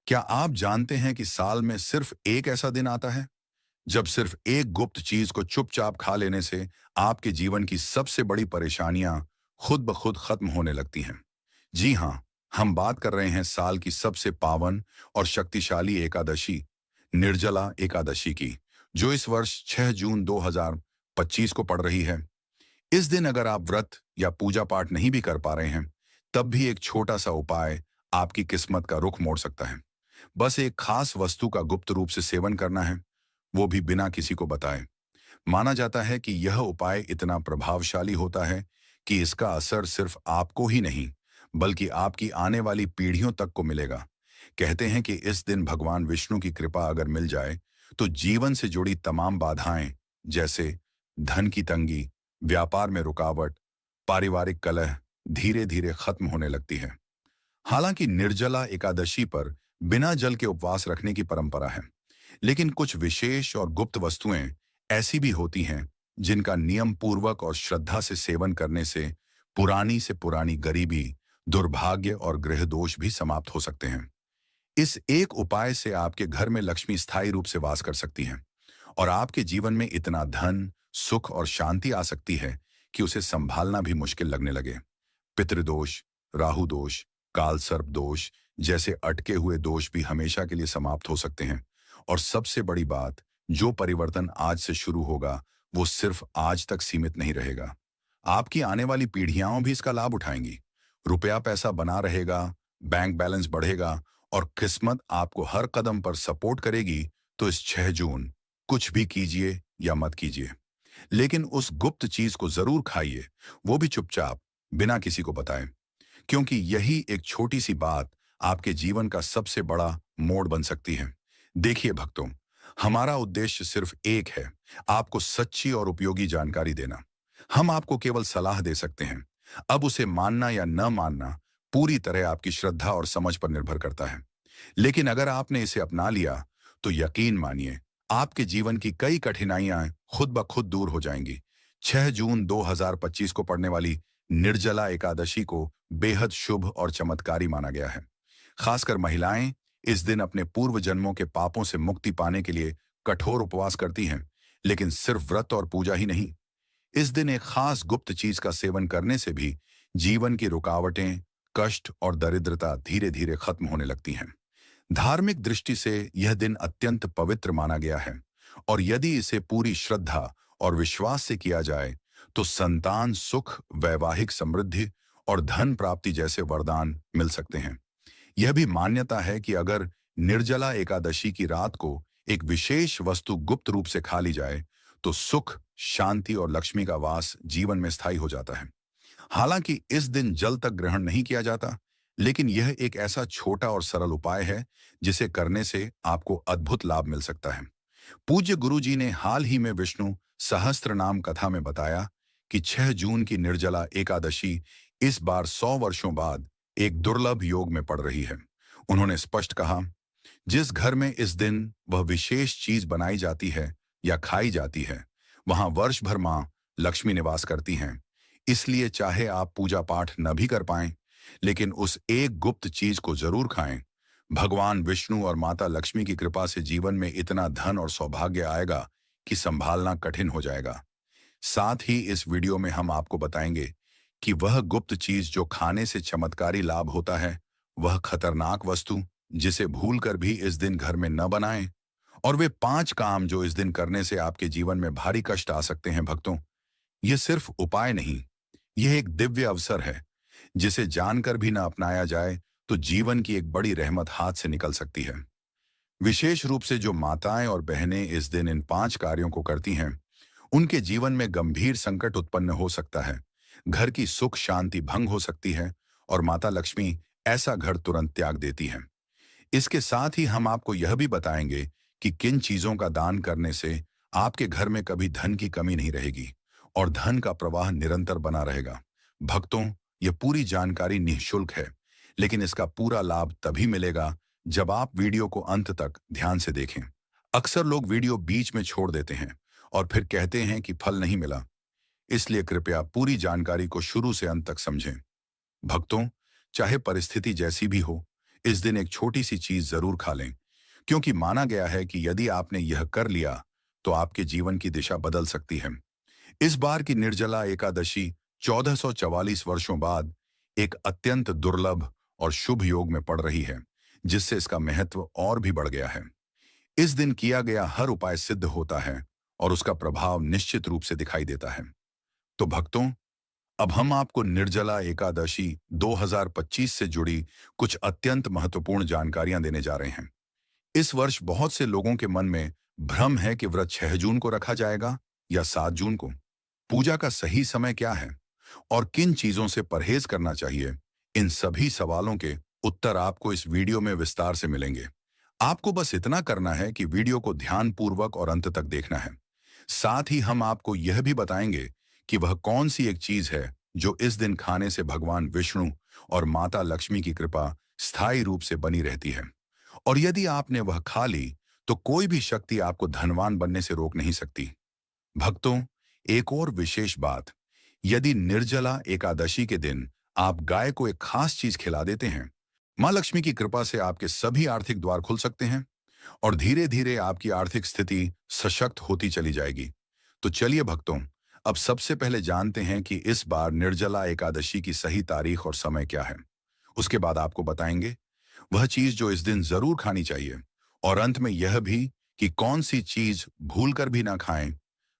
क्या आप जानते हैं कि साल में सिर्फ एक ऐसा दिन आता है जब सिर्फ एक गुप्त चीज को चुपचाप खा लेने से आपके जीवन की सबसे बड़ी परेशानियां खुद ब खुद खत्म होने लगती हैं? जी हाँ, हम बात कर रहे हैं साल की सबसे पावन और शक्तिशाली एकादशी, निर्जला एकादशी की, जो इस वर्ष 6 जून 2025 को पड़ रही है। इस दिन अगर आप व्रत या पूजा पाठ नहीं भी कर पा रहे हैं, तब भी एक छोटा सा उपाय आपकी किस्मत का रुख मोड़ सकता है। बस एक खास वस्तु का गुप्त रूप से सेवन करना है, वो भी बिना किसी को बताए। माना जाता है कि यह उपाय इतना प्रभावशाली होता है कि इसका असर सिर्फ आपको ही नहीं, बल्कि आपकी आने वाली पीढ़ियों तक को मिलेगा। कहते हैं कि इस दिन भगवान विष्णु की कृपा अगर मिल जाए, तो जीवन से जुड़ी तमाम बाधाएं, जैसे धन की तंगी, व्यापार में रुकावट, पारिवारिक कलह, धीरे धीरे खत्म होने लगती है। हालांकि निर्जला एकादशी पर बिना जल के उपवास रखने की परंपरा है, लेकिन कुछ विशेष और गुप्त वस्तुएं ऐसी भी होती हैं जिनका नियम पूर्वक और श्रद्धा से सेवन करने से पुरानी गरीबी, दुर्भाग्य और गृह दोष भी समाप्त हो सकते हैं। इस एक उपाय से आपके घर में लक्ष्मी स्थायी रूप से वास कर सकती हैं और आपके जीवन में इतना धन, सुख और शांति आ सकती है कि उसे संभालना भी मुश्किल लगने लगे। पितृदोष, राहु दोष, काल सर्प दोष जैसे अटके हुए दोष भी हमेशा के लिए समाप्त हो सकते हैं। और सबसे बड़ी बात, जो परिवर्तन आज से शुरू होगा, वो सिर्फ आज तक सीमित नहीं रहेगा। आपकी आने वाली पीढ़ियां भी इसका लाभ उठाएंगी। रुपया पैसा बना रहेगा, बैंक बैलेंस बढ़ेगा और किस्मत आपको हर कदम पर सपोर्ट करेगी। तो इस 6 जून कुछ भी कीजिए या मत कीजिए, लेकिन उस गुप्त चीज को जरूर खाइए, वो भी चुपचाप, बिना किसी को बताएं, क्योंकि यही एक छोटी सी बात आपके जीवन का सबसे बड़ा मोड़ बन सकती है। देखिए भक्तों, हमारा उद्देश्य सिर्फ एक है, आपको सच्ची और उपयोगी जानकारी देना। हम आपको केवल सलाह दे सकते हैं। अब उसे मानना या न मानना पूरी तरह आपकी श्रद्धा और समझ पर निर्भर करता है। लेकिन अगर आपने इसे अपना लिया, तो यकीन मानिए, आपके जीवन की कई कठिनाइयां खुद ब खुद दूर हो जाएंगी। 6 जून 2025 को पड़ने वाली निर्जला एकादशी को बेहद शुभ और चमत्कारी माना गया है। खासकर महिलाएं इस दिन अपने पूर्व जन्मों के पापों से मुक्ति पाने के लिए कठोर उपवास करती हैं। लेकिन सिर्फ व्रत और पूजा ही नहीं, इस दिन एक खास गुप्त चीज का सेवन करने से भी जीवन की रुकावटें, कष्ट और दरिद्रता धीरे धीरे खत्म होने लगती हैं। धार्मिक दृष्टि से यह दिन अत्यंत पवित्र माना गया है और यदि इसे पूरी श्रद्धा और विश्वास से किया जाए, तो संतान सुख, वैवाहिक समृद्धि और धन प्राप्ति जैसे वरदान मिल सकते हैं। यह भी मान्यता है कि अगर निर्जला एकादशी की रात को एक विशेष वस्तु गुप्त रूप से खा ली जाए, तो सुख, शांति और लक्ष्मी का वास जीवन में स्थायी हो जाता है। हालांकि इस दिन जल तक ग्रहण नहीं किया जाता, लेकिन यह एक ऐसा छोटा और सरल उपाय है जिसे करने से आपको अद्भुत लाभ मिल सकता है। पूज्य गुरु जी ने हाल ही में विष्णु सहस्त्र नाम कथा में बताया कि 6 जून की निर्जला एकादशी इस बार 100 वर्षों बाद एक दुर्लभ योग में पड़ रही है। उन्होंने स्पष्ट कहा, जिस घर में इस दिन वह विशेष चीज बनाई जाती है या खाई जाती है, वहां वर्ष भर मां लक्ष्मी निवास करती हैं। इसलिए चाहे आप पूजा पाठ न भी कर पाएं, लेकिन उस एक गुप्त चीज को जरूर खाएं। भगवान विष्णु और माता लक्ष्मी की कृपा से जीवन में इतना धन और सौभाग्य आएगा कि संभालना कठिन हो जाएगा। साथ ही इस वीडियो में हम आपको बताएंगे कि वह गुप्त चीज जो खाने से चमत्कारी लाभ होता है, वह खतरनाक वस्तु जिसे भूलकर भी इस दिन घर में न बनाएं, और वे 5 काम जो इस दिन करने से आपके जीवन में भारी कष्ट आ सकते हैं। भक्तों, यह सिर्फ उपाय नहीं, यह एक दिव्य अवसर है जिसे जानकर भी न अपनाया जाए तो जीवन की एक बड़ी रहमत हाथ से निकल सकती है। विशेष रूप से जो माताएं और बहनें इस दिन इन 5 कार्यों को करती हैं, उनके जीवन में गंभीर संकट उत्पन्न हो सकता है, घर की सुख शांति भंग हो सकती है और माता लक्ष्मी ऐसा घर तुरंत त्याग देती हैं। इसके साथ ही हम आपको यह भी बताएंगे कि किन चीजों का दान करने से आपके घर में कभी धन की कमी नहीं रहेगी और धन का प्रवाह निरंतर बना रहेगा। भक्तों, यह पूरी जानकारी निःशुल्क है, लेकिन इसका पूरा लाभ तभी मिलेगा जब आप वीडियो को अंत तक ध्यान से देखें। अक्सर लोग वीडियो बीच में छोड़ देते हैं और फिर कहते हैं कि फल नहीं मिला। इसलिए कृपया पूरी जानकारी को शुरू से अंत तक समझें। भक्तों, चाहे परिस्थिति जैसी भी हो, इस दिन एक छोटी सी चीज जरूर खा लें, क्योंकि माना गया है कि यदि आपने यह कर लिया तो आपके जीवन की दिशा बदल सकती है। इस बार की निर्जला एकादशी 1444 वर्षों बाद एक अत्यंत दुर्लभ और शुभ योग में पड़ रही है, जिससे इसका महत्व और भी बढ़ गया है। इस दिन किया गया हर उपाय सिद्ध होता है और उसका प्रभाव निश्चित रूप से दिखाई देता है। तो भक्तों, अब हम आपको निर्जला एकादशी 2025 से जुड़ी कुछ अत्यंत महत्वपूर्ण जानकारियां देने जा रहे हैं। इस वर्ष बहुत से लोगों के मन में भ्रम है कि व्रत 6 जून को रखा जाएगा या 7 जून को। पूजा का सही समय क्या है और किन चीजों से परहेज करना चाहिए, इन सभी सवालों के उत्तर आपको इस वीडियो में विस्तार से मिलेंगे। आपको बस इतना करना है कि वीडियो को ध्यानपूर्वक और अंत तक देखना है। साथ ही हम आपको यह भी बताएंगे कि वह कौन सी एक चीज है जो इस दिन खाने से भगवान विष्णु और माता लक्ष्मी की कृपा स्थायी रूप से बनी रहती है, और यदि आपने वह खा ली तो कोई भी शक्ति आपको धनवान बनने से रोक नहीं सकती। भक्तों, एक और विशेष बात, यदि निर्जला एकादशी के दिन आप गाय को एक खास चीज खिला देते हैं, मां लक्ष्मी की कृपा से आपके सभी आर्थिक द्वार खुल सकते हैं और धीरे धीरे आपकी आर्थिक स्थिति सशक्त होती चली जाएगी। तो चलिए भक्तों, अब सबसे पहले जानते हैं कि इस बार निर्जला एकादशी की सही तारीख और समय क्या है। उसके बाद आपको बताएंगे वह चीज जो इस दिन जरूर खानी चाहिए, और अंत में यह भी कि कौन सी चीज भूलकर भी ना खाएं,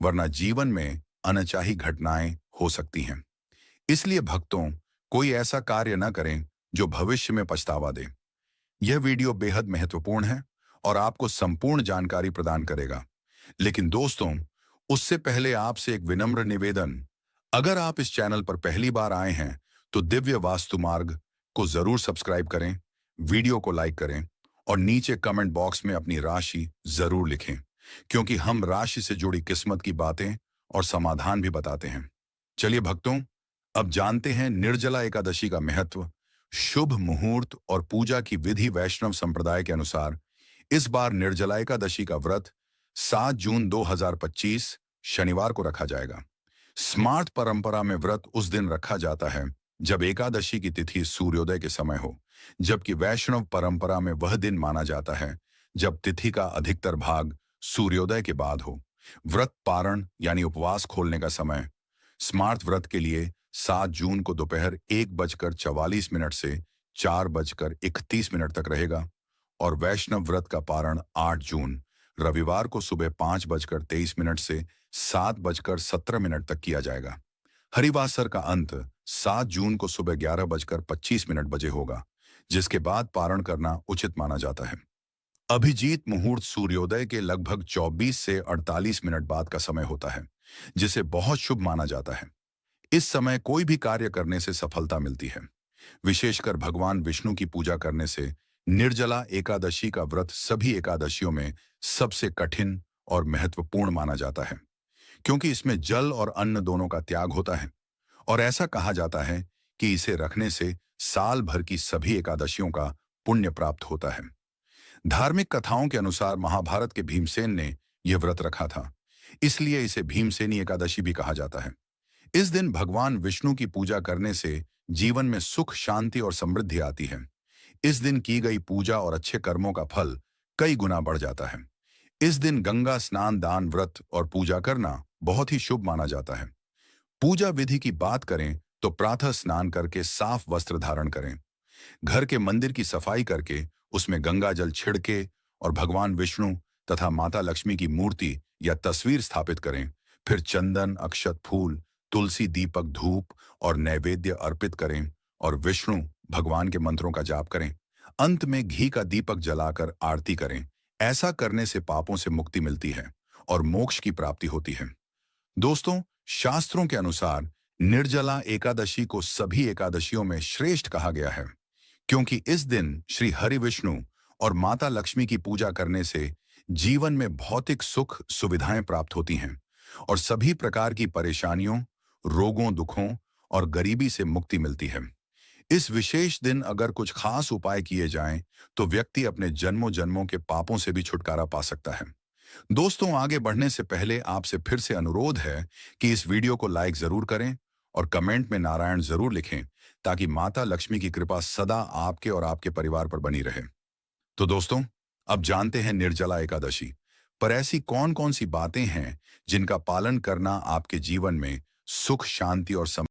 वरना जीवन में अनचाही घटनाएं हो सकती हैं। इसलिए भक्तों, कोई ऐसा कार्य न करें जो भविष्य में पछतावा दे। यह वीडियो बेहद महत्वपूर्ण है और आपको संपूर्ण जानकारी प्रदान करेगा। लेकिन दोस्तों, उससे पहले आपसे एक विनम्र निवेदन, अगर आप इस चैनल पर पहली बार आए हैं तो दिव्य वास्तु मार्ग को जरूर सब्सक्राइब करें, वीडियो को लाइक करें और नीचे कमेंट बॉक्स में अपनी राशि जरूर लिखें, क्योंकि हम राशि से जुड़ी किस्मत की बातें और समाधान भी बताते हैं। चलिए भक्तों, अब जानते हैं निर्जला एकादशी का महत्व, शुभ मुहूर्त और पूजा की विधि। वैष्णव संप्रदाय के अनुसार इस बार निर्जला एकादशी का व्रत 7 जून 2025 शनिवार को रखा जाएगा। स्मार्त परंपरा में व्रत उस दिन रखा जाता है जब एकादशी की तिथि सूर्योदय के समय हो, जबकि वैष्णव परंपरा में वह दिन माना जाता है जब तिथि का अधिकतर भाग सूर्योदय के बाद हो। व्रत पारण यानी उपवास खोलने का समय स्मार्त व्रत के लिए 7 जून को दोपहर 1:44 से 4:31 तक रहेगा, और वैष्णव व्रत का पारण 8 जून रविवार को सुबह 5:23 से 7:17 तक किया जाएगा। हरिवासर का अंत 7 जून को सुबह 11:25 होगा, जिसके बाद पारण करना उचित माना जाता है। अभिजीत मुहूर्त सूर्योदय के लगभग 24 से 48 मिनट बाद का समय होता है, जिसे बहुत शुभ माना जाता है। इस समय कोई भी कार्य करने से सफलता मिलती है। विशेषकर भगवान विष्णु की पूजा करने से निर्जला एकादशी का व्रत सभी एकादशियों में सबसे कठिन और महत्वपूर्ण माना जाता है, क्योंकि इसमें जल और अन्न दोनों का त्याग होता है, और ऐसा कहा जाता है कि इसे रखने से साल भर की सभी एकादशियों का पुण्य प्राप्त होता है। धार्मिक कथाओं के अनुसार महाभारत के भीमसेन ने यह व्रत रखा था, इसलिए इसे भीमसेनी एकादशी भी कहा जाता है। इस दिन भगवान विष्णु की पूजा करने से जीवन में सुख, शांति और समृद्धि आती है। इस दिन की गई पूजा और अच्छे कर्मों का फल कई गुना बढ़ जाता है। इस दिन गंगा स्नान, दान, व्रत और पूजा करना बहुत ही शुभ माना जाता है। पूजा विधि की बात करें तो प्रातः स्नान करके साफ वस्त्र धारण करें, घर के मंदिर की सफाई करके उसमें गंगा जल छिड़के और भगवान विष्णु तथा माता लक्ष्मी की मूर्ति या तस्वीर स्थापित करें। फिर चंदन, अक्षत, फूल, तुलसी, दीपक, धूप और नैवेद्य अर्पित करें और विष्णु भगवान के मंत्रों का जाप करें। अंत में घी का दीपक जलाकर आरती करें। ऐसा करने से पापों से मुक्ति मिलती है और मोक्ष की प्राप्ति होती है। दोस्तों, शास्त्रों के अनुसार निर्जला एकादशी को सभी एकादशियों में श्रेष्ठ कहा गया है, क्योंकि इस दिन श्री हरि विष्णु और माता लक्ष्मी की पूजा करने से जीवन में भौतिक सुख सुविधाएं प्राप्त होती हैं और सभी प्रकार की परेशानियों, रोगों, दुखों और गरीबी से मुक्ति मिलती है। इस विशेष दिन अगर कुछ खास उपाय किए जाएं तो व्यक्ति अपने जन्मों जन्मों के पापों से भी छुटकारा पा सकता है। दोस्तों, आगे बढ़ने से पहले आपसे फिर से अनुरोध है कि इस वीडियो को लाइक जरूर करें और कमेंट में नारायण जरूर लिखें, ताकि माता लक्ष्मी की कृपा सदा आपके और आपके परिवार पर बनी रहे। तो दोस्तों, अब जानते हैं निर्जला एकादशी पर ऐसी कौन कौन सी बातें हैं जिनका पालन करना आपके जीवन में सुख, शांति और